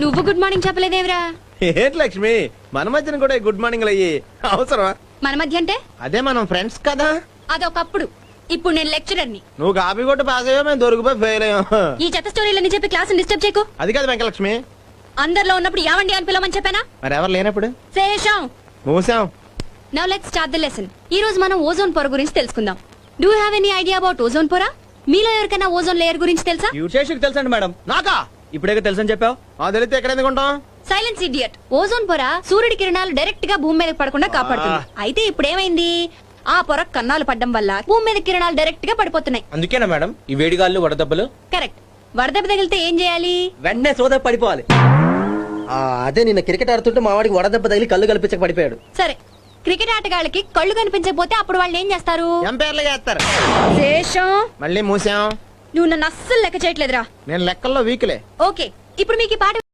నువ్వు good morning చెప్పలేదేవరా? ఏంటి లక్ష్మి, మన మధ్యన కూడా గుడ్ మార్నింగ్ అయ్యి అవసరమా? మన మధ్య అంటే అదే మనం ఫ్రెండ్స్ కదా. అదొకప్పుడు. ఇప్పుడు నేను లెక్చరర్ని. నువ్వు కాపీ కొట్టి పాస్ అయ్యో, మేము దొరికిపోయి ఫెయిల్ అయ్యాం. ఈ చెత్త స్టోరీలని చెప్పి క్లాస్ డిస్టర్బ్ చేయకు. అది కాదు వెంకలక్ష్మి, అందరిలో ఉన్నప్పుడు యావండి అని పిలవమని చెప్పానా? మరి ఎవరు లేనప్పుడు శేషం. మూసాం. Now let's start the lesson. ఈ రోజు మనం ఓజోన్ పొర గురించి తెలుసుకుందాం. Do you have any idea about ozone పొర? మీలో ఎవరికైనా ఓజోన్ లేయర్ గురించి తెలుసా? యూశేషుకు తెలుసండి మేడం. నాకా? ఇప్పుడే తెలుసని చెప్పావు. తెలిస్తే ఎక్కడ ఎందుకు ఉంటాం? Silence idiot. ఓజోన్ పొర సూర్యుడి కిరణాలు డైరెక్ట్ గా భూమి మీద పడకుండా కాపాడుతుంది. అయితే ఇప్పుడు ఏమైంది, ఆ పొర కన్నాలు పడ్డం వల్ల భూమి మీద కిరణాలు డైరెక్ట్ గా పడిపోతున్నాయి. అందుకేనా మేడం ఈ వేడిగాళ్ళు వడదెబ్బలు? కరెక్ట్. వడదెబ్బ తగిలితే ఏం చేయాలి? వెంటనే సోదా పడిపోవాలి. అదే నిన్న క్రికెట్ ఆడుతుంటే మా వాడికి వడదెబ్బ తగిలి కళ్ళు కల్పించక పడిపోయాడు. సరే, క్రికెట్ ఆటగాళ్ళకి కళ్ళు కనిపించకపోతే అప్పుడు వాళ్ళు ఏం చేస్తారు? ఎంపైర్లు చేస్తారు. శేషం, మళ్ళీ మూసాం. నువ్వు నన్ను అస్సలు లెక్క చేయట్లేదురా. నేను లెక్కల్లో వీక్లే. ఓకే, ఇప్పుడు మీకు ఈ పాట